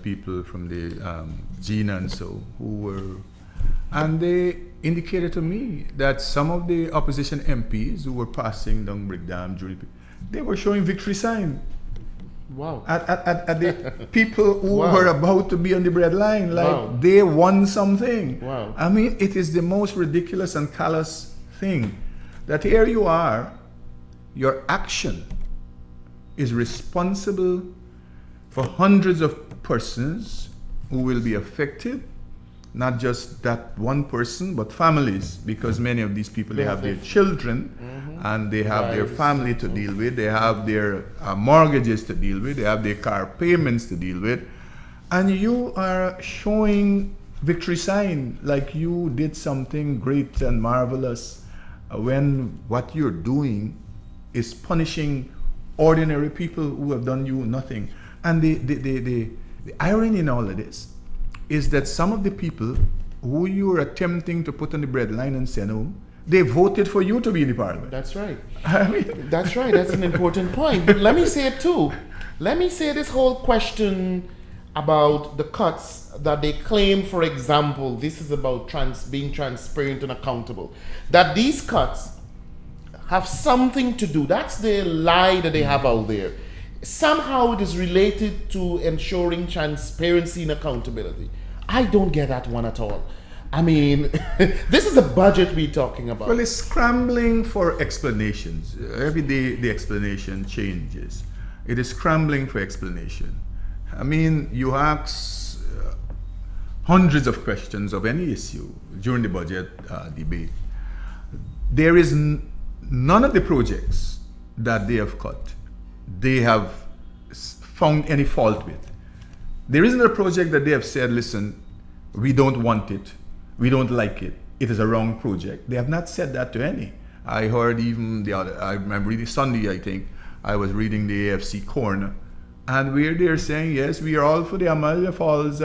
people from the GINA and so and they indicated to me that some of the opposition MPs who were passing down Brick Dam during, they were showing victory sign. Wow. At the people who were about to be on the breadline, like they won something. Wow. I mean, it is the most ridiculous and callous thing that here you are, your action is responsible for hundreds of persons who will be affected, not just that one person, but families, because many of these people, they have their children and they have their family to deal with, they have their mortgages to deal with, they have their car payments to deal with, and you are showing victory sign like you did something great and marvelous when what you're doing is punishing ordinary people who have done you nothing. And the irony in all of this is that some of the people who you are attempting to put on the breadline and send home, they voted for you to be in the parliament. That's right. I mean, that's right. That's an important point. But let me say it too. Let me say this whole question about the cuts that they claim, for example, this is about being transparent and accountable, that these cuts have something to do. That's the lie that they have out there. Somehow it is related to ensuring transparency and accountability. I don't get that one at all. I mean, this is a budget we're talking about. Well, it's scrambling for explanations. Every day the explanation changes. It is scrambling for explanation. I mean, you ask hundreds of questions of any issue during the budget debate. There is none of the projects that they have cut, they have found any fault with. There isn't a project that they have said, listen, we don't want it, we don't like it, it is a wrong project. They have not said that to any. I heard even I remember reading Sunday, I think, I was reading the AFC corner, and where they're saying, yes, we are all for the Amalia Falls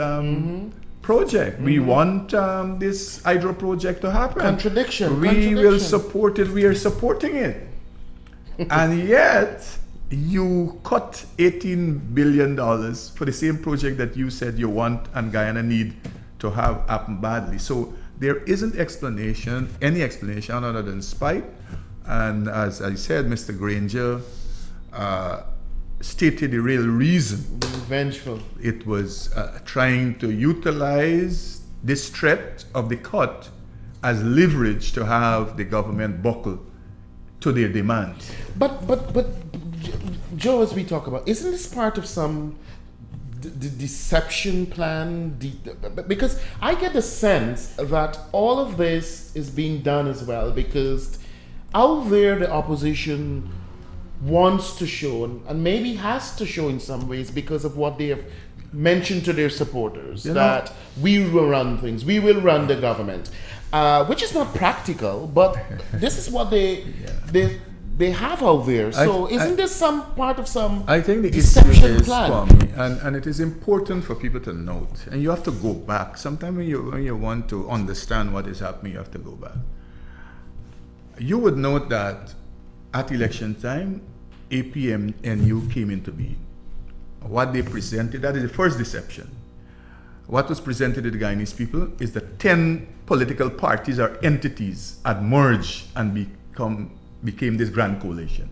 project. We want this hydro project to happen. Contradiction. We will support it. We are supporting it. And yet, you cut $18 billion for the same project that you said you want and Guyana need to have happen badly. So there isn't any explanation other than spite. And as I said, Mr. Granger stated the real reason. Vengeful. It was trying to utilize this threat of the cut as leverage to have the government buckle to their demands. But Joe, as we talk about, isn't this part of some deception plan? Because I get the sense that all of this is being done as well because out there the opposition wants to show and maybe has to show in some ways because of what they have mentioned to their supporters, that we will run things, we will run the government, which is not practical, but this is what they have out there. So isn't this some part of some I think the deception issue is, plan? Kwame, and it is important for people to note, and you have to go back. Sometimes when you want to understand what is happening, you have to go back. You would note that at election time, APNU came into being. What they presented, that is the first deception. What was presented to the Guyanese people is that 10 political parties or entities had merged and became this grand coalition.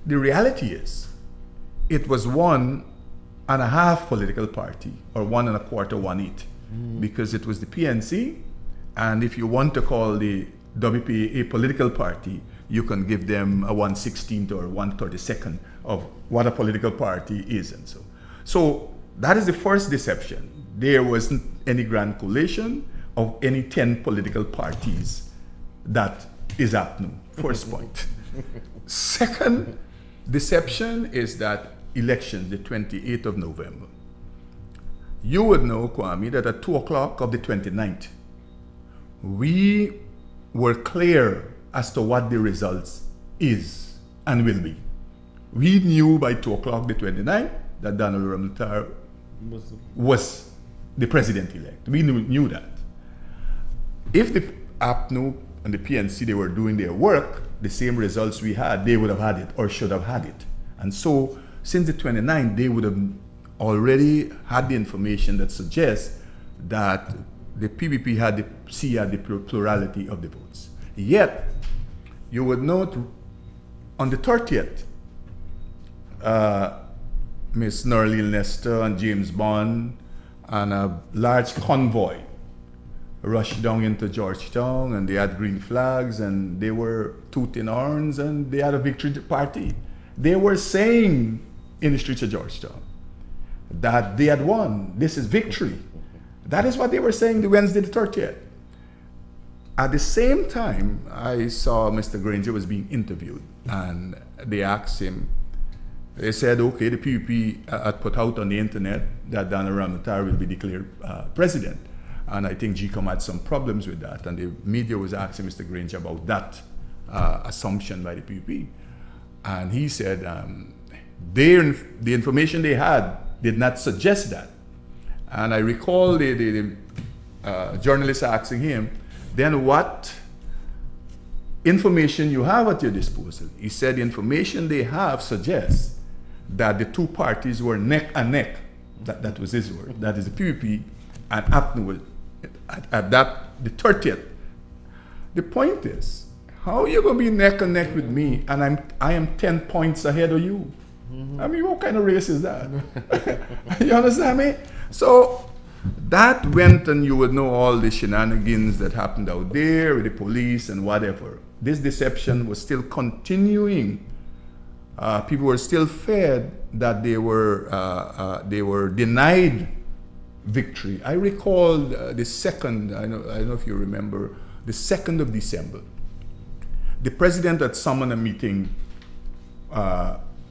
The reality is, it was 1.5 political party, or 1 1/4, 1/8, because it was the PNC, and if you want to call the WPA a political party, you can give them a 1/16 or 1/32 of what a political party is, and so. So that is the first deception. There wasn't any grand coalition of any 10 political parties. That is APNU, first point. Second deception is that elections, the 28th of November. You would know, Kwame, that at 2 o'clock of the 29th, we were clear as to what the results is and will be. We knew by 2 o'clock the 29th that Donald Ramutar was the president-elect. We knew that. If the APNU and the PNC, they were doing their work, the same results we had, they would have had it or should have had it. And so, since the 29th, they would have already had the information that suggests that the PPP had the plurality of the votes. Yet, you would note on the 30th, Ms. Norlene Lester and James Bond and a large convoy rushed down into Georgetown, and they had green flags and they were tooting horns and they had a victory party. They were saying in the streets of Georgetown that they had won. This is victory. That is what they were saying the Wednesday the 30th. At the same time, I saw Mr. Granger was being interviewed, and they asked him, they said, okay, the PPP had put out on the internet that Dana Ramatar will be declared president. And I think GCOM had some problems with that, and the media was asking Mr. Granger about that assumption by the PPP. And he said the information they had did not suggest that. And I recall the journalist asking him, then what information you have at your disposal? He said the information they have suggests that the two parties were neck and neck. That was his word. That is the PPP and APNU at that, the 30th. The point is, how are you going to be neck and neck with me and I am 10 points ahead of you? Mm-hmm. I mean, what kind of race is that? You understand me? So that went, and you would know all the shenanigans that happened out there with the police and whatever. This deception was still continuing. People were still fed that they were denied victory. I recall the 2nd, I don't know if you remember, the 2nd of December. The president had summoned a meeting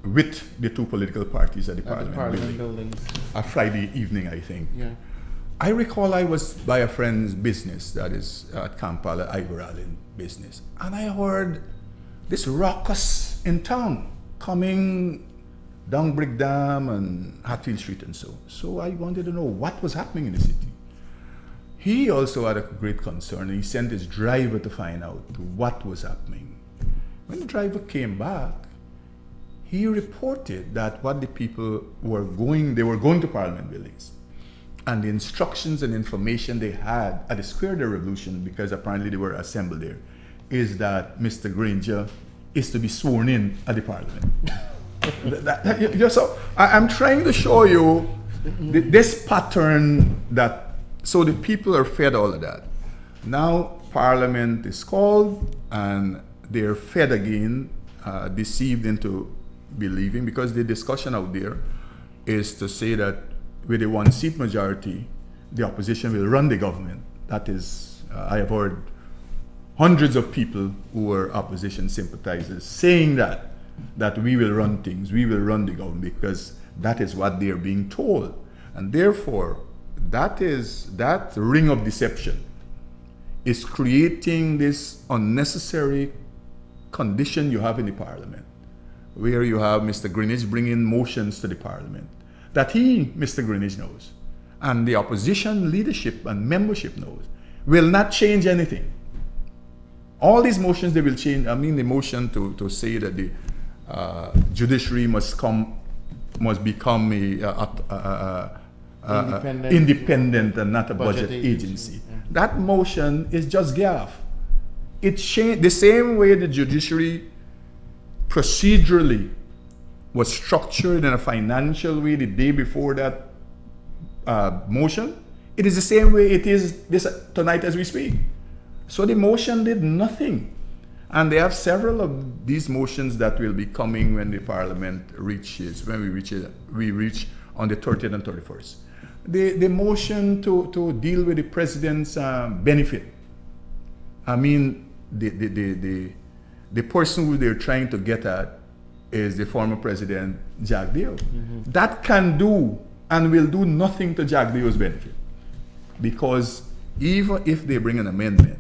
with the two political parties at the Parliament building. A Friday evening, I think. Yeah. I recall I was by a friend's business, that is at Kampala, Ivor Allen business, and I heard this ruckus in town coming down Brick Dam and Hatfield Street and so. So I wanted to know what was happening in the city. He also had a great concern, and he sent his driver to find out what was happening. When the driver came back, he reported that what the people were going to Parliament buildings, and the instructions and information they had at the Square of the Revolution, because apparently they were assembled there, is that Mr. Granger is to be sworn in at the Parliament. So I'm trying to show you this pattern that, so the people are fed all of that. Now Parliament is called and they're fed again, deceived into believing, because the discussion out there is to say that with a one-seat majority, the opposition will run the government. That is, I have heard hundreds of people who were opposition sympathizers saying that we will run things, we will run the government, because that is what they are being told. And therefore, that ring of deception is creating this unnecessary condition you have in the Parliament, where you have Mr. Greenwich bringing motions to the Parliament that Mr. Greenwich knows, and the opposition leadership and membership knows, will not change anything. All these motions, they will change. I mean, the motion to say that the judiciary must become independent and not a budget agency. Yeah. That motion is just gaff. It changed the same way the judiciary procedurally was structured in a financial way the day before that motion. It is the same way it is tonight as we speak. So the motion did nothing. And they have several of these motions that will be coming when the Parliament reaches, when we reach on the 30th and 31st. The motion to deal with the president's benefit. I mean, the person who they're trying to get at is the former president, Jack Deo. Mm-hmm. That can do and will do nothing to Jack Deo's benefit. Because even if they bring an amendment,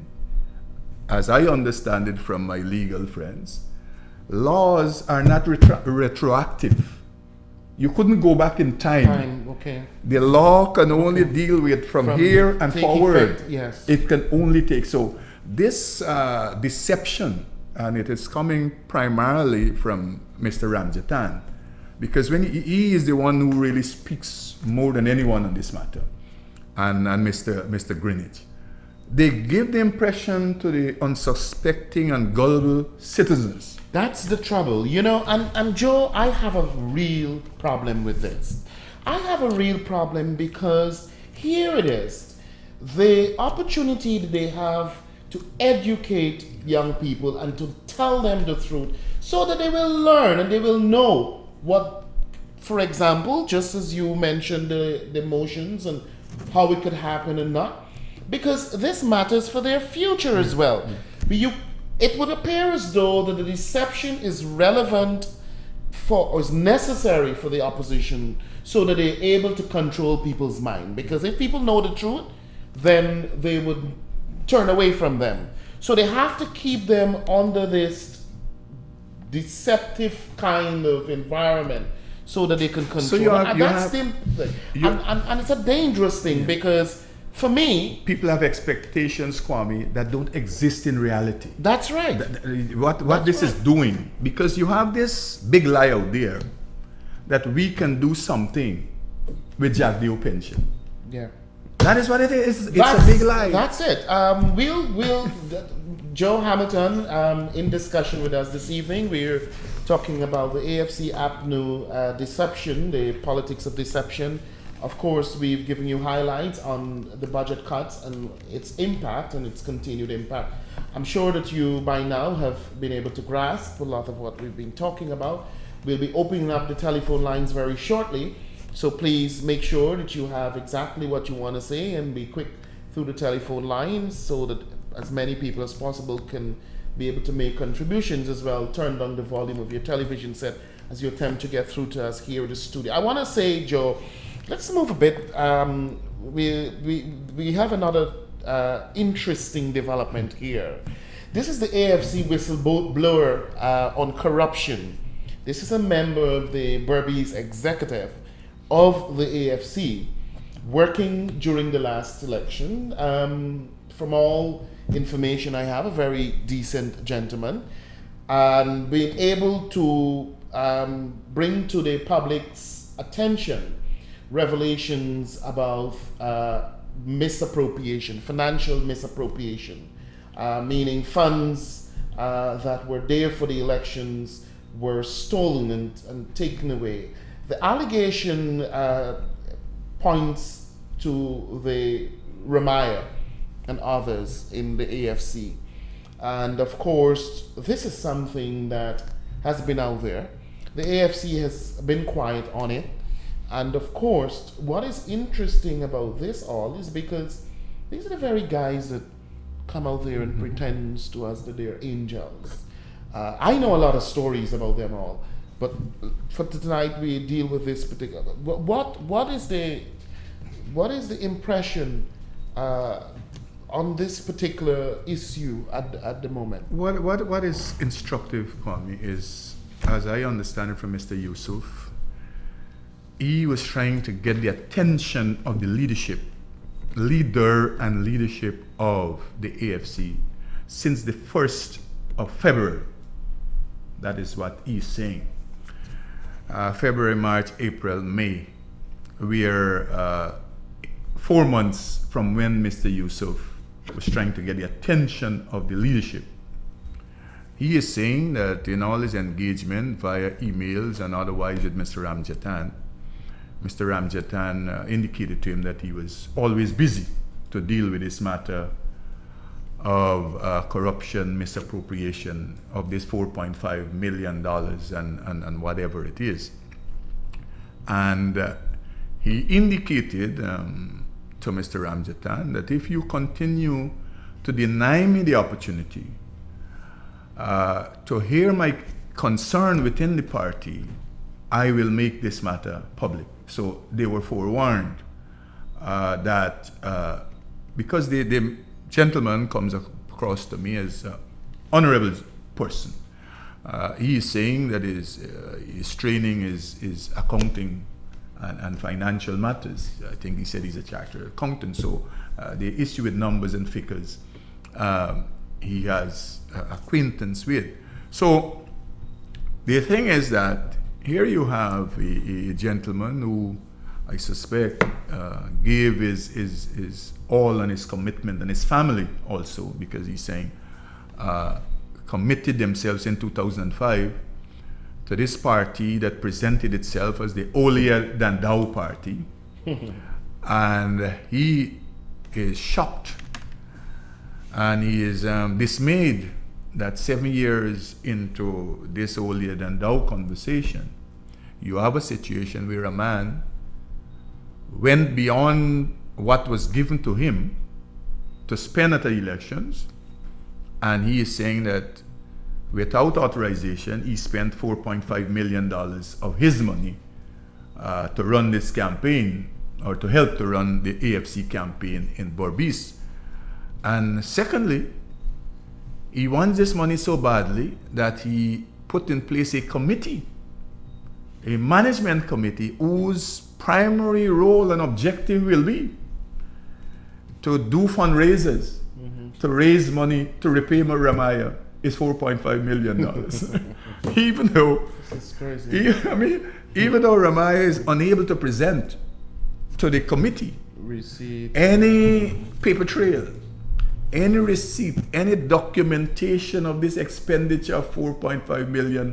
as I understand it from my legal friends, laws are not retroactive. You couldn't go back in time. Okay. The law can only deal with from here and forward. Effect, yes. It can only take. So this deception, and it is coming primarily from Mr. Ramjatan, because when he is the one who really speaks more than anyone on this matter, and Mr. Greenwich. They give the impression to the unsuspecting and gullible citizens. That's the trouble, you know, and Joe, I have a real problem with this. I have a real problem because here it is, the opportunity that they have to educate young people and to tell them the truth so that they will learn and they will know what, for example, just as you mentioned the emotions and how it could happen and not, because this matters for their future as well. It would appear as though that the deception is relevant for, or is necessary for the opposition so that they're able to control people's mind. Because if people know the truth, then they would turn away from them. So they have to keep them under this deceptive kind of environment so that they can control. So and it's a dangerous thing because for me, people have expectations, Kwame, that don't exist in reality. That's right. What this is doing, because you have this big lie out there that we can do something with Jack Dio pension. Yeah. That is what it is. It's a big lie. That's it. We'll Joe Hamilton in discussion with us this evening. We're talking about the AFC APNU deception, the politics of deception. Of course, we've given you highlights on the budget cuts and its impact and its continued impact. I'm sure that you by now have been able to grasp a lot of what we've been talking about. We'll be opening up the telephone lines very shortly, so please make sure that you have exactly what you want to say and be quick through the telephone lines so that as many people as possible can be able to make contributions as well. Turn down the volume of your television set as you attempt to get through to us here in the studio. I want to say, Joe, let's move a bit. We have another interesting development here. This is the AFC whistleblower on corruption. This is a member of the Berbicians executive of the AFC working during the last election. From all information I have, a very decent gentleman, and being able to bring to the public's attention revelations about misappropriation, financial misappropriation, meaning funds that were there for the elections were stolen and taken away. The allegation points to the Ramaya and others in the AFC. And of course, this is something that has been out there. The AFC has been quiet on it. And of course, what is interesting about this all is because these are the very guys that come out there and pretends to us that they're angels. I know a lot of stories about them all, but for tonight we deal with this particular. What is the impression on this particular issue at the moment? What is instructive, Kwame, is, as I understand it from Mr. Yusuf, he was trying to get the attention of the leader and leadership of the AFC since the 1st of February. That is what he's saying. February, March, April, May. We are 4 months from when Mr. Yusuf was trying to get the attention of the leadership. He is saying that in all his engagement via emails and otherwise with Mr. Ramjatan indicated to him that he was always busy to deal with this matter of corruption, misappropriation of this $4.5 million and whatever it is. And he indicated to Mr. Ramjatan that if you continue to deny me the opportunity to hear my concern within the party, I will make this matter public. So they were forewarned that because the gentleman comes across to me as an honorable person. He is saying that his training is accounting and financial matters. I think he said he's a chartered accountant, so the issue with numbers and figures he has acquaintance with. So the thing is that here you have a gentleman who I suspect gave his all and his commitment, and his family also, because he's saying committed themselves in 2005 to this party that presented itself as the holier than thou party. And he is shocked and he is dismayed that 7 years into this holier than thou conversation, you have a situation where a man went beyond what was given to him to spend at the elections, and he is saying that without authorization, he spent $4.5 million of his money to run this campaign, or to help to run the AFC campaign in Berbicians. And secondly, he wants this money so badly that he put in place a committee, a management committee, whose primary role and objective will be to do fundraisers, to raise money to repay Ramaya is $4.5 million. Even though, this is crazy. even though Ramaya is unable to present to the committee Receipt. any paper trail, any receipt, any documentation of this expenditure of $4.5 million,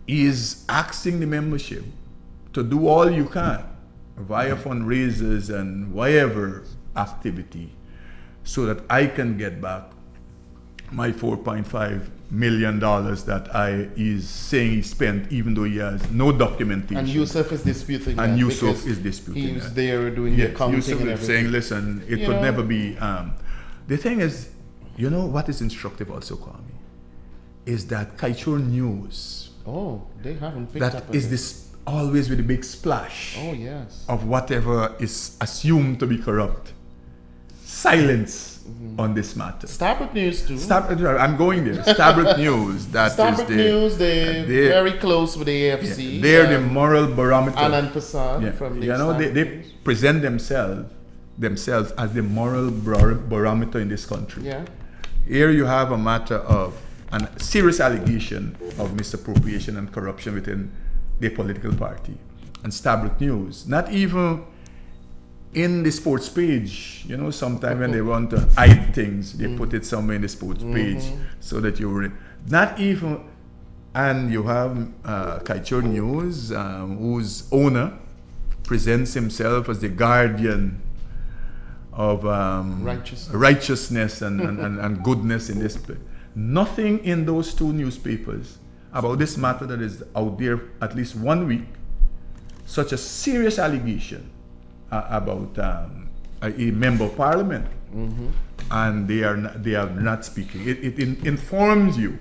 is asking the membership to do all you can via fundraisers and whatever activity so that I can get back my $4.5 million that is saying he spent, even though he has no documentation. And Yusuf is disputing that. And Yusuf because is disputing he was that. there doing the accounting Yusuf and is everything. saying, listen, it could never be. The thing is, you know what is instructive also, Kwame, is that Kaichur News, Oh, they haven't picked up that on is it. this always with a big splash Oh, yes. of whatever is assumed to be corrupt. Silence on this matter. Starbuck News too. I'm going there. Starbuck News. That is Starbuck News, they're very close with the AFC. They're the moral barometer. Anand Prasad from the Starbuck they News. present themselves as the moral barometer in this country. Yeah. Here you have a matter of a serious allegation of misappropriation and corruption within the political party. And Starbuck News, not even in the sports page, sometimes when they want to hide things, they put it somewhere in the sports page so that not even, and you have Kaichur News, whose owner presents himself as the guardian of righteousness and goodness in this place. Nothing in those two newspapers about this matter that is out there at least 1 week, such a serious allegation about a member of parliament, and they are not speaking. It informs you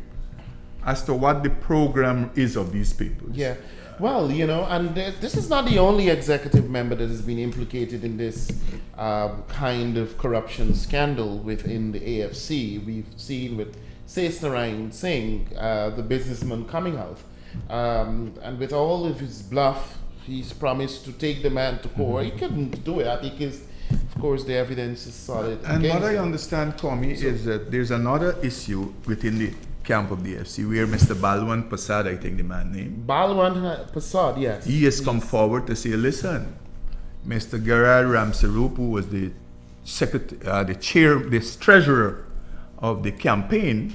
as to what the program is of these papers. Yeah. Well, and this is not the only executive member that has been implicated in this kind of corruption scandal within the AFC. We've seen with Sesnarayan Singh, the businessman, coming out, and with all of his bluff, he's promised to take the man to court. He couldn't do it because, of course, the evidence is solid. And what I understand, Tommy, is that there's another issue within the camp of the AFC where Mr. Balwant Prasad, I think the man name. Balwant Prasad, yes. He has come forward to say, listen, Mr. Gerard Ramsarup, who was the treasurer of the campaign,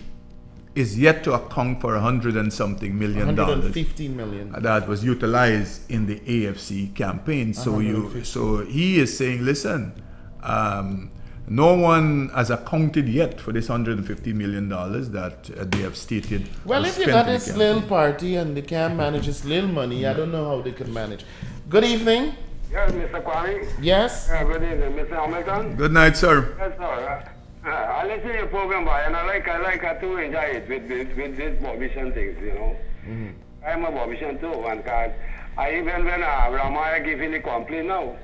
is yet to account for $100 and something million $115 million that was utilized in the AFC campaign. So he is saying, listen, no one has accounted yet for this $150 million that they have stated. Well, if you got this little party and they can't manage this little money, I don't know how they could manage. Good evening. Yes, Mr. Kwame. Yes. Good evening, Mr. Hamilton. Good night, sir. Yes, sir. I listen to your program, boy, and I like to enjoy it with these Berbician things, I'm a Berbician too, and I even when Ramaya giving the complaint now,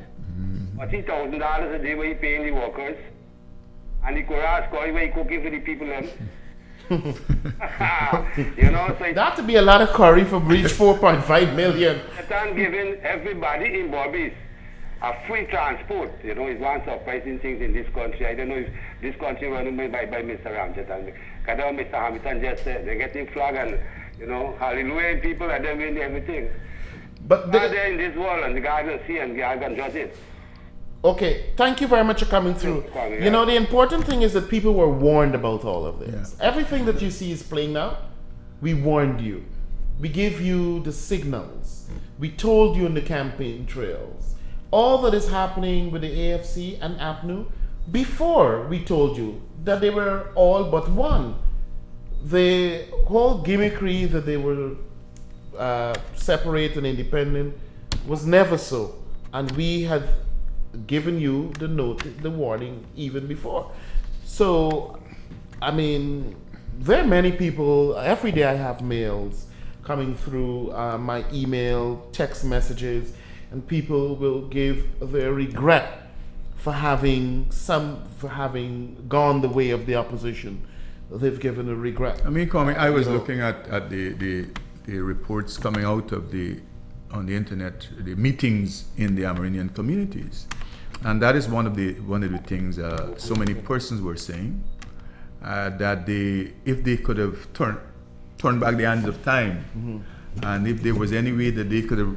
$40,000 a day where he paying the workers, and the Koras where he cooking for the people then. So that to be a lot of curry for reach 4.5 million. Satan giving everybody in Berbicians a free transport, is one surprising thing in this country. I don't know if this country run by Mr. Ramjet and Mr. Hamilton just said they're getting flagged and You know, hallelujah, people let them win everything. But God there in this world, and God will see, and God can judge it. okay, thank you very much for coming through. You know, the important thing is that people were warned about all of this. Yeah. Everything that you see is playing now. We warned you. We gave you the signals. We told you in the campaign trails. All that is happening with the AFC and APNU, before we told you that they were all but one. The whole gimmickry that they were separate and independent was never so. And we had given you the notice, the warning even before. So, I mean, there are many people, every day I have mails coming through my email, text messages, and people will give their regret for having gone the way of the opposition. They've given a regret. I mean, Kwame, I was looking at the reports coming out of on the internet, the meetings in the Amerindian communities, and that is one of the things so many persons were saying that if they could have turned back the hands of time, and if there was any way that they could have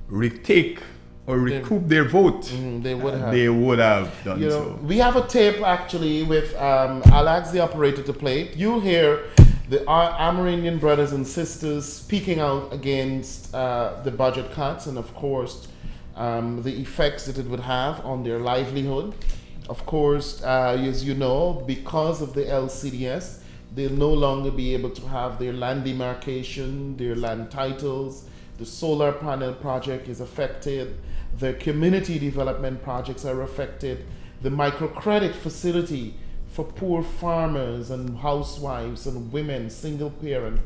retake or recoup their vote, they would have. They would have done You know, so. we have a tape actually with, I'll ask the operator to play it. You'll hear the Amerindian brothers and sisters speaking out against the budget cuts and, of course, the effects that it would have on their livelihood. Of course, as you know, because of the LCDS, they'll no longer be able to have their land demarcation, their land titles. The solar panel project is affected. The community development projects are affected. The microcredit facility for poor farmers and housewives and women, single parent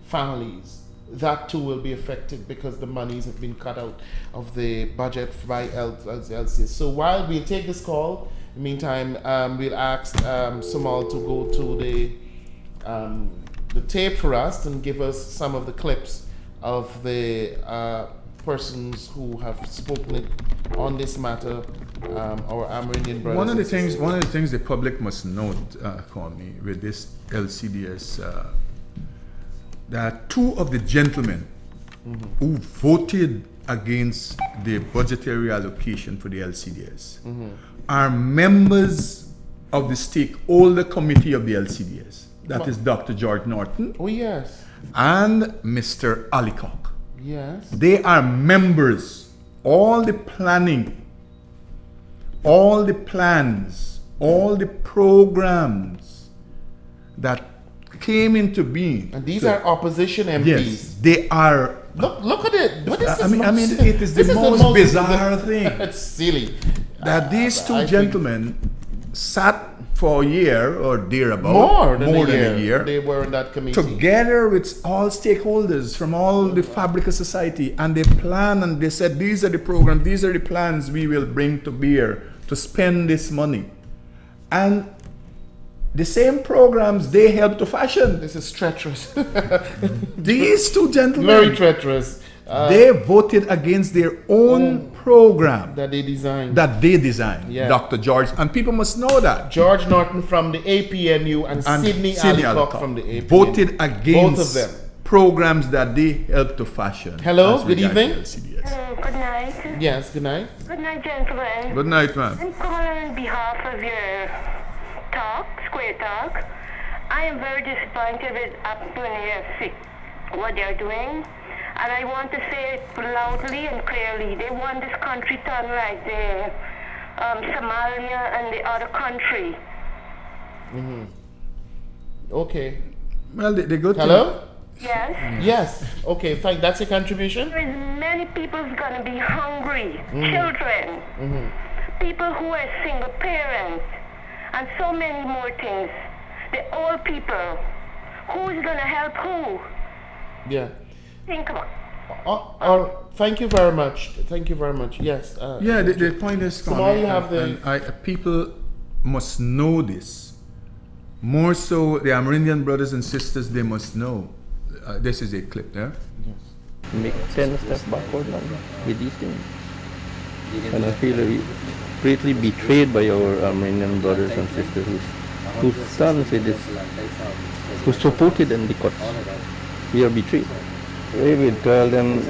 families, that too will be affected because the monies have been cut out of the budget by LCS. So while we'll take this call, in the meantime, we'll ask Samal to go to the tape for us and give us some of the clips of the persons who have spoken on this matter, our Amerindian brothers. One of the things the public must note, Kwame, with this LCDS, that two of the gentlemen who voted against the budgetary allocation for the LCDS are members of the stakeholder committee of the LCDS. That is Dr. George Norton. Oh, yes. And Mr. Alicock. Yes. They are members. All the planning, all the plans, all the programs that came into being. And these are opposition MPs. Yes, they are. Look at it. What is I mean, it is this the most bizarre thing. It's silly. That these two gentlemen sat for a year or thereabout, more than a year, they were in that committee. Together with all stakeholders from all the fabric of society, and they planned and they said, these are the programs, these are the plans we will bring to bear to spend this money. And the same programs they helped to fashion. This is treacherous. These two gentlemen, very treacherous. they voted against their own program that they designed. Yeah. Dr. George, and people must know that. George Norton from the APNU and Sydney Alicock from the APNU. Voted against both of them. Programs that they helped to fashion. Hello, good evening. Hello, good night. Yes, good night. Good night, gentlemen. Good night, ma'am. I'm calling on behalf of your Square Talk. I am very disappointed with AFC, what they're doing. And I want to say it loudly and clearly. They want this country turned like the Somalia and the other country. Okay. Well, they go to... Hello? Yes? Yes. Okay, fine. That's your contribution? There is many people who's going to be hungry. Children. People who are single parents. And so many more things. The old people. Who's going to help who? Yeah. Think about thank you very much. Thank you very much. Yes. The point is, Somalia, you have people must know this. More so, the Amerindian brothers and sisters, they must know. This is a clip there. Make 10 steps backward now with these things. And I feel greatly betrayed by our Amerindian brothers and sisters who stand with this, who supported in the cuts. we are betrayed. We will tell them,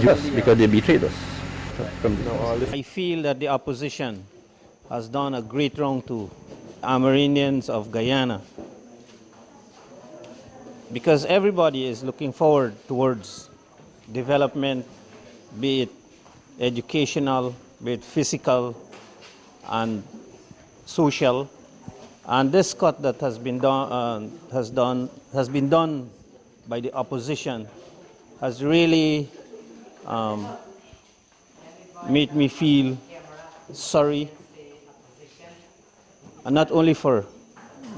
just because they betrayed us. I feel that the opposition has done a great wrong to Amerindians of Guyana, because everybody is looking forward towards development, be it educational, be it physical and social. And this cut that has been done by the opposition has really made me feel sorry, and not only for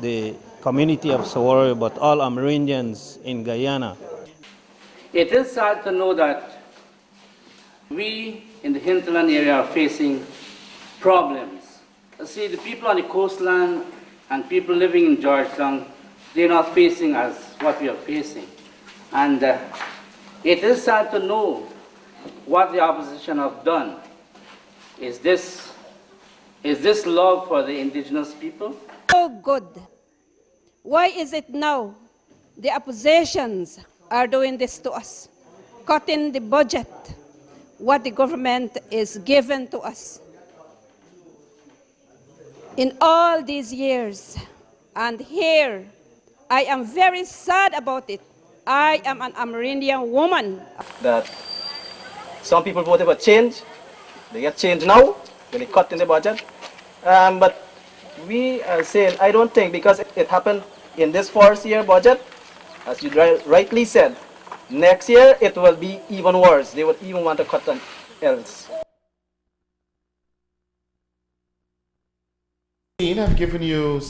the community of Sawario, but all Amerindians in Guyana. It is sad to know that we in the hinterland area are facing problems. See, the people on the coastline and people living in Georgetown, they're not facing as what we are facing. And it is sad to know what the opposition have done. Is this love for the indigenous people? Oh, good. Why is it now the oppositions are doing this to us, cutting the budget, what the government is given to us? In all these years, and here, I am very sad about it. I am an Amerindian woman. That some people voted for change. They get change now when they cut in the budget. But we are saying, I don't think, because it happened in this first year budget, as you rightly said, next year it will be even worse. They would even want to cut on else. I've given you a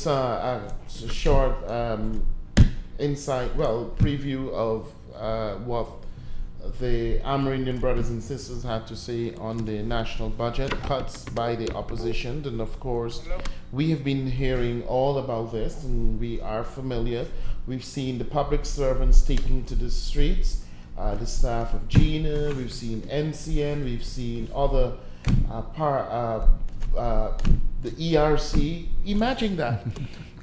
short preview of what the Amerindian brothers and sisters had to say on the national budget cuts by the opposition. And of course, we have been hearing all about this, and we are familiar. We've seen the public servants taking to the streets, the staff of GINA, we've seen NCN, we've seen other the ERC. Imagine that.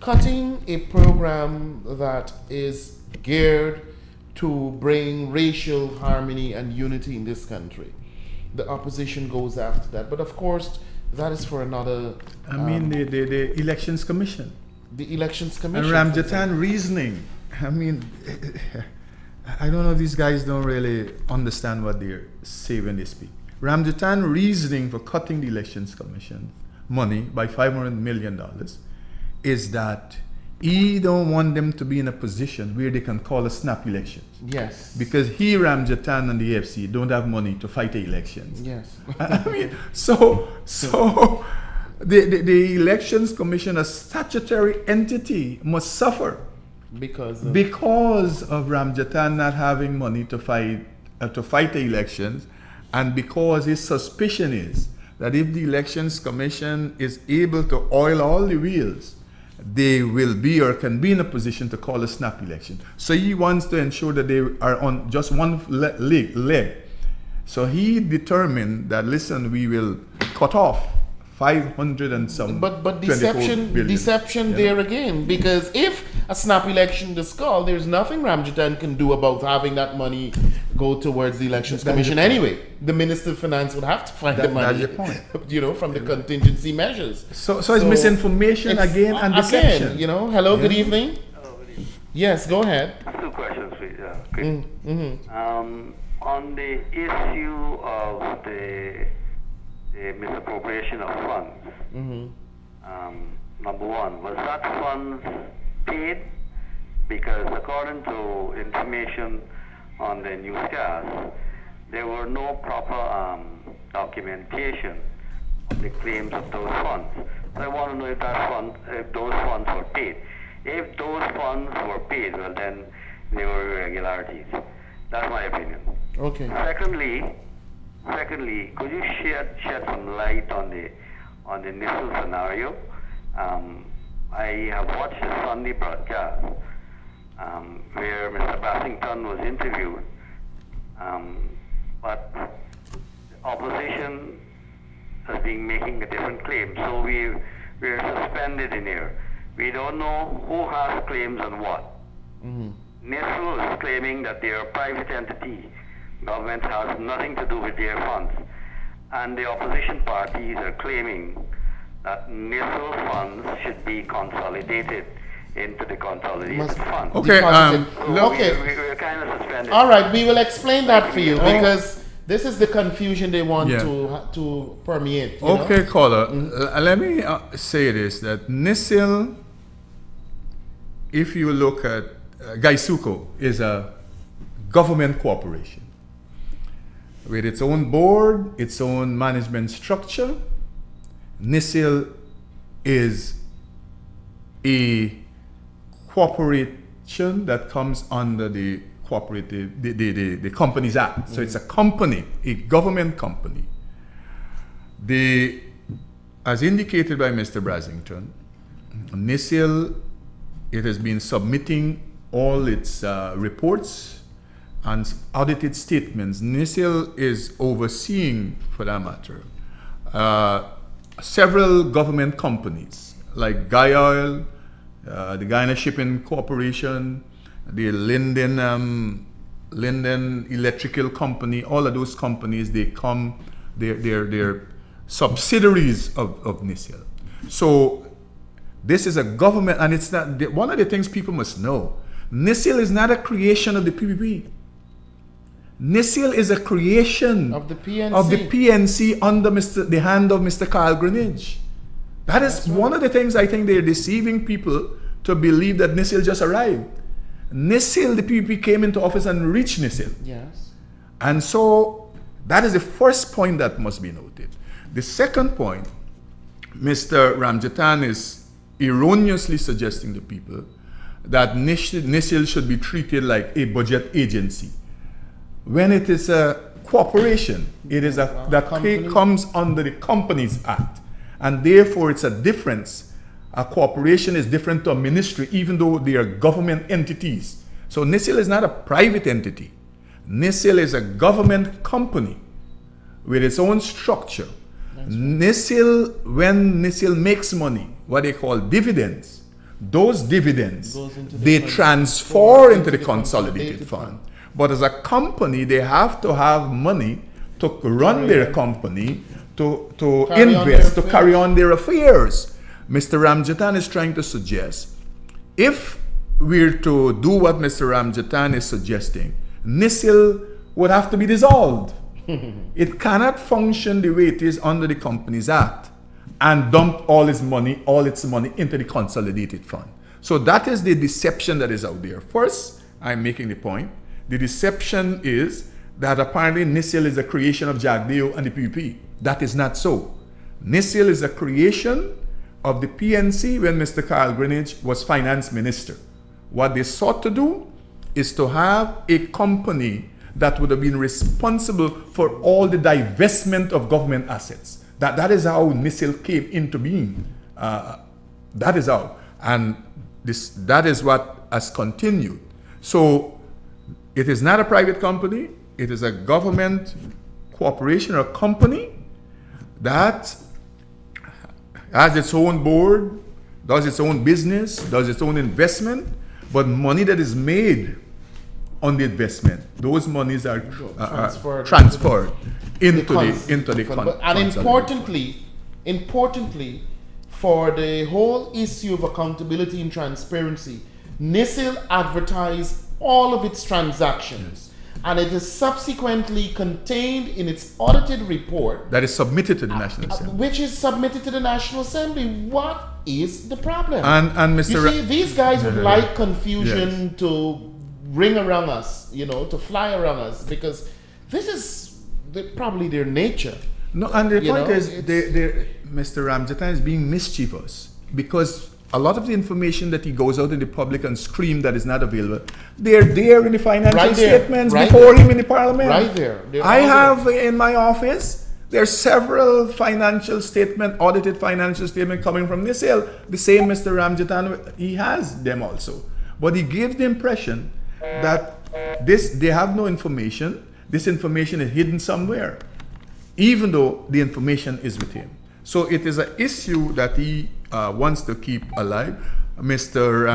Cutting a program that is geared to bring racial harmony and unity in this country. The opposition goes after that. But of course, that is for another... the Elections Commission. The Elections Commission. And Ramjatan reasoning. I don't know, these guys don't really understand what they say when they speak. Ramjatan reasoning for cutting the Elections Commission money by $500 million is that he don't want them to be in a position where they can call a snap election. Yes. Because he, Ramjatan, and the AFC don't have money to fight the elections. Yes. So the Elections Commission, a statutory entity, must suffer because of Ramjatan not having money to fight the elections, and because his suspicion is that if the Elections Commission is able to oil all the wheels, they will be or can be in a position to call a snap election. So he wants to ensure that they are on just one leg. So he determined that, listen, we will cut off 500 and some. But deception there again, because if a snap election is called, there's nothing Ramjatan can do about having that money go towards the Elections Commission anyway. The Minister of Finance would have to find the money. That's your point. From the contingency measures. So it's misinformation again and deception. Hello, good evening. Hello, good evening. Yes, go ahead. 2 questions, please. On the issue of the misappropriation of funds, number one, was that funds paid? Because according to information on the newscast, there were no proper documentation of the claims of those funds. So I want to know if those funds were paid. If those funds were paid, well then there were irregularities. That's my opinion. Okay. Secondly, could you shed some light on the NICIL scenario? I have watched the Sunday broadcast where Mr. Bassington was interviewed, but the opposition has been making a different claim. So we're suspended in here. We don't know who has claims on what. NICIL is claiming that they are a private entity. Government has nothing to do with their funds. And the opposition parties are claiming that NICIL funds should be consolidated into the consolidated fund. Okay, Okay. We're kind of suspended. All right, we will explain that for you because this is the confusion they want to permeate. you know? Okay, caller. Let me say this: that NICIL, if you look at Gaisuco, is a government corporation with its own board, its own management structure. NICIL is a corporation that comes under the the Companies Act. So it's a company, a government company. As indicated by Mr. Brasington, NICIL, it has been submitting all its reports and audited statements. NICIL is overseeing, for that matter, several government companies like Guy Oil, the Guyana Shipping Corporation, the Linden Electrical Company. All of those companies, they're subsidiaries of NICIL. So this is a government, and it's not one of the things people must know. NICIL is not a creation of the PPP. NICIL is a creation Of the PNC. of the PNC under the hand of Mr. Kyle Greenidge. That is one of the things I think they're deceiving people to believe that NICIL just arrived. NICIL, the PPP came into office and reached NICIL. Yes. And so that is the first point that must be noted. The second point, Mr. Ramjatan is erroneously suggesting to people that NICIL should be treated like a budget agency. When it is a corporation, it is that comes under the Companies Act. And therefore it's a difference. A corporation is different to a ministry, even though they are government entities. So NICIL is not a private entity. NICIL is a government company with its own structure. NICIL, when NICIL makes money, what they call dividends, those dividends, they transfer into the consolidated fund. But as a company, they have to have money to run their company, to invest, to carry on their affairs. Mr. Ramjatan is trying to suggest, if we're to do what Mr. Ramjatan is suggesting, NICIL would have to be dissolved. It cannot function the way it is under the Companies Act and dump all its money into the consolidated fund. So that is the deception that is out there. First, I'm making the point. The deception is that apparently NICIL is a creation of Jagdeo and the PPP. That is not so. NICIL is a creation of the PNC when Mr. Kyle Greenidge was finance minister. What they sought to do is to have a company that would have been responsible for all the divestment of government assets. That is how NICIL came into being. That is how. And that is what has continued. So it is not a private company. It is a government corporation or company that has its own board, does its own business, does its own investment, but money that is made on the investment, those monies are transferred into the fund. And importantly, for the whole issue of accountability and transparency, NICIL advertised all of its transactions, and it is subsequently contained in its audited report that is submitted to the National Assembly. Which is submitted to the National Assembly. What is the problem? And Mr. You see, these guys would like confusion to ring around us, to fly around us, because this is probably their nature. No, and the point is, Mr. Ramjatan is being mischievous, because a lot of the information that he goes out in the public and scream that is not available, they're there in the financial statements before him in the parliament. Right there. I have in my office, there are several audited financial statements coming from NICIL. The same Mr. Ramjatan, he has them also. But he gives the impression that they have no information. This information is hidden somewhere, even though the information is with him. So it is an issue that he wants to keep alive. Mr.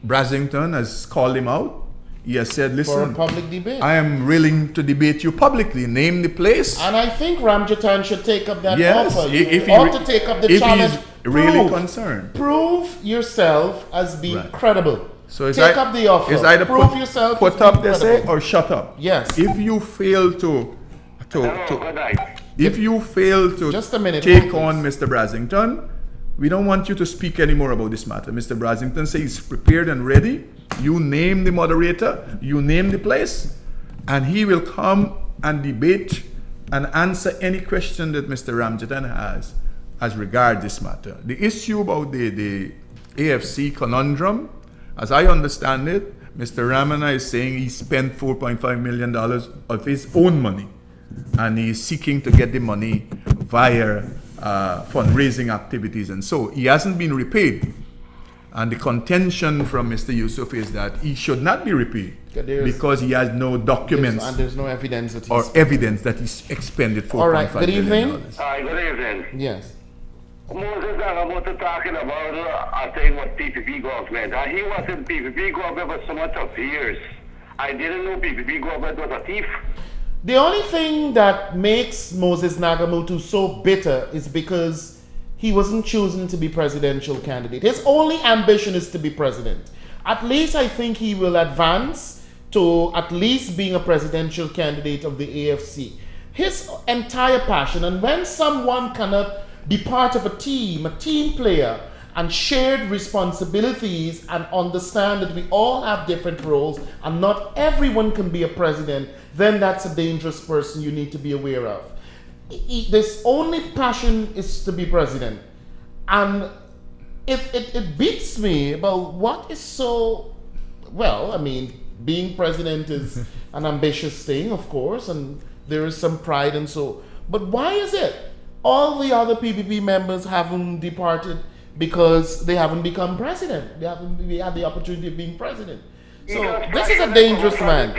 Brasington has called him out. He has said, For a listen, public debate. I am willing to debate you publicly. Name the place. And I think Ramjatan should take up that Yes, offer. if You he ought re- to take up the if challenge. he's really concerned. Prove yourself as being Right. credible. So it's take like- up the offer. It's either Prove put, yourself put as up, being they say, credible. or shut up. Yes. If you fail to Good night. if you fail to Just a minute, take hold, on Mr. Brasington, we don't want you to speak anymore about this matter. Mr. Brasington says he's prepared and ready. You name the moderator, you name the place, and he will come and debate and answer any question that Mr. Ramjatan has as regard this matter. The issue about the AFC conundrum, as I understand it, Mr. Ramana is saying he spent $4.5 million of his own money, and he's seeking to get the money via fundraising activities, and so he hasn't been repaid. And the contention from Mr. Yusuf is that he should not be repaid because he has no documents And there's no evidence that or he's... evidence that he's expended $4.5 All right, good million. evening. Hi, good evening. Yes. Moses, I'm about to talking about, I think, what PPP government. He was in PPP government for so much of years. I didn't know PPP government was a thief. The only thing that makes Moses Nagamutu so bitter is because he wasn't chosen to be presidential candidate. His only ambition is to be president. At least I think he will advance to at least being a presidential candidate of the AFC. His entire passion, and when someone cannot be part of a team player, and shared responsibilities, and understand that we all have different roles and not everyone can be a president, then that's a dangerous person you need to be aware of. This only passion is to be president. And it beats me about what is so, well, I mean, being president is an ambitious thing, of course, and there is some pride and so, but why is it all the other PPP members haven't departed because they haven't become president? They haven't had the opportunity of being president. So this is a dangerous man.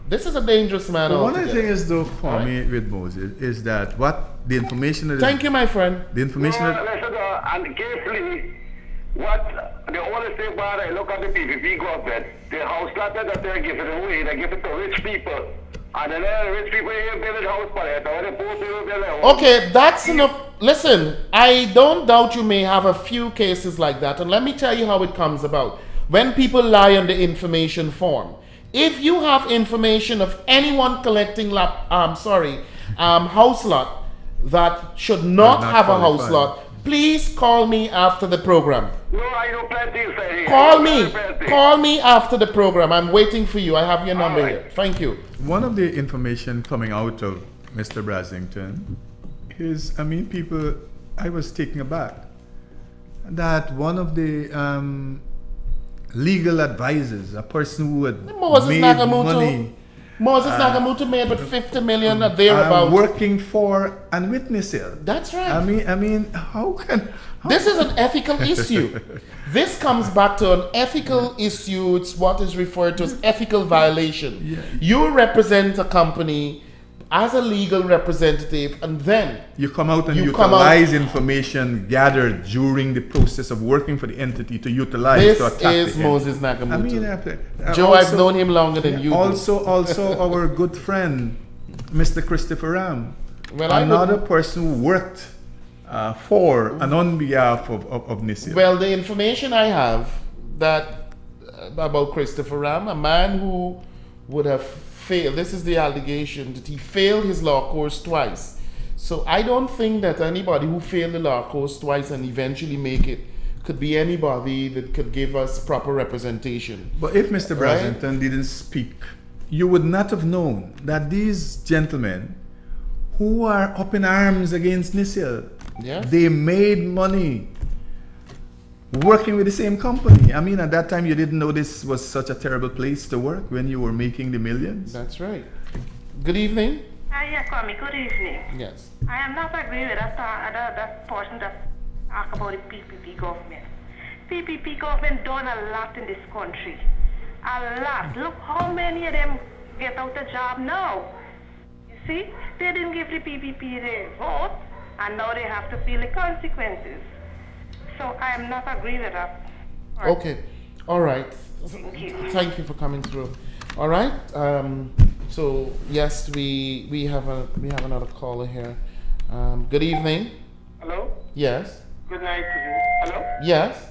This is a dangerous man. But one of the altogether. things, though, for me with Moses is that what the information that Thank you, my friend. the information that Listen, and carefully, what the only thing about I look at the PPP government, the house lot that they're giving away, they give it to rich people. And then the rich people here build a house for it, or the poor people build a house. Okay, that's enough. Listen, I don't doubt you may have a few cases like that, and let me tell you how it comes about. When people lie on the information form, if you have information of anyone collecting house lot that should not have a house lot, please call me after the program. No, I know plenty, say. Call me after the program. I'm waiting for you. I have your number here. Thank you. one of the information coming out of Mr. Brasington is, I mean, people, I was taken aback that one of the legal advisors, a person who had made money, Nagamutu made but 50 million or thereabout. working for and with NICIL. That's right. I mean, how can? This is an ethical issue. This comes back to an ethical issue. It's what is referred to as ethical violation. Yeah. You represent a company as a legal representative, and then You come out and You come utilize information gathered during the process of working for the entity to utilize this to attack is the Moses entity. Nagamutu. I mean, Joe, I've known him longer than you do. Also, our good friend, Mr. Christopher Ram, Well, I another person who worked for and on behalf of NICIL. Well, the information I have that about Christopher Ram, a man who would have failed, this is the allegation, that he failed his law course twice. So I don't think that anybody who failed the law course twice and eventually make it could be anybody that could give us proper representation. But if Mr. Right? Brasington didn't speak, you would not have known that these gentlemen who are up in arms against NICIL, Yeah. they made money working with the same company. I mean, at that time, you didn't know this was such a terrible place to work when you were making the millions. That's right. Good evening. Yes, Kwame, good evening. Yes. I am not agreeing with that portion that talk about the PPP government. PPP government done a lot in this country. A lot. Look how many of them get out the job now. You see, they didn't give the PPP the vote, and now they have to feel the consequences. So I am not agreeing with that. Okay. All right. Thank you for coming through. All right. So yes, we have another caller here. Good evening. Hello? Yes. Good night to you. Hello? Yes.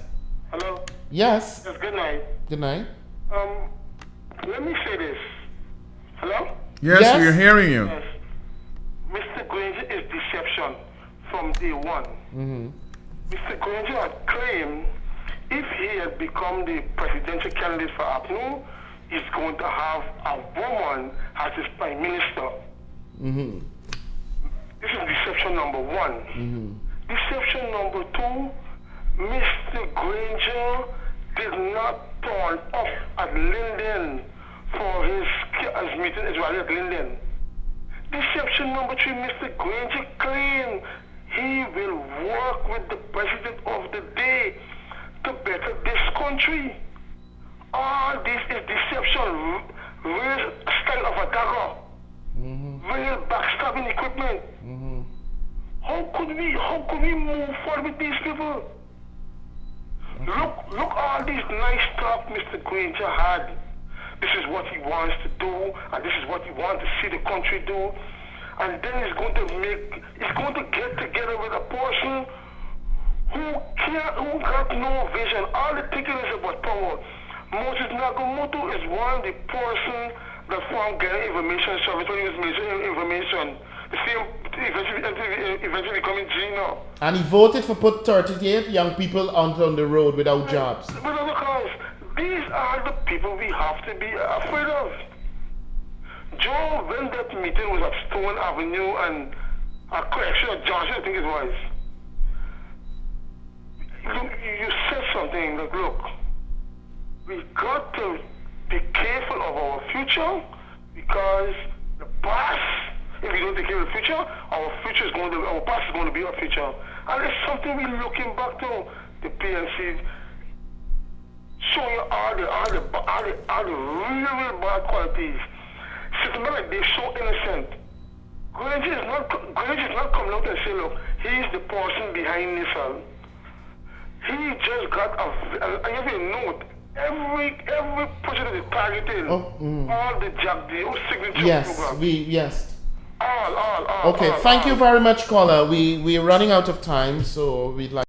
Hello? Yes. Yes, good night. Good night. Let me say this. Hello? Yes, Yes. we're hearing you. Yes. Mr. Granger is deception from day one. Mm-hmm. Mr. Granger had claimed if he had become the presidential candidate for APNU, he's going to have a woman as his prime minister. Mm-hmm. This is deception number one. Mm-hmm. Deception number two, Mr. Granger did not turn up at Linden for his meeting Israeli at Linden. Deception number three, Mr. Granger claimed he will work with the president of the day to better this country. All this is deception, real style of a dagger, real backstabbing equipment. How could we move forward with these people? Look all these nice talk Mr. Granger had. This is what he wants to do, and this is what he wants to see the country do. And then he's going to get together with a person who got no vision. All the thinking is about power. Moses Nagamoto is one of the person that found getting information service when he was measuring information. The same eventually becoming Gino. And he voted for put 38 young people on the road without jobs. But because these are the people we have to be afraid of. Joe, when that meeting was at Stone Avenue and correction at Johnson, I think it was, you said something like, look, we got to be careful of our future because the past, if we don't take care of the future, our past is going to be our future. And it's something we're looking back to, the PNC showing all the real bad qualities. Systematic, they're so innocent. Granger is not coming out and saying, look, he's the person behind NICIL. He just got I have a note. Every project that is targeting, all the Jack Deal signature program. Yes. All. Okay, thank you very much, caller. We're running out of time, so we'd like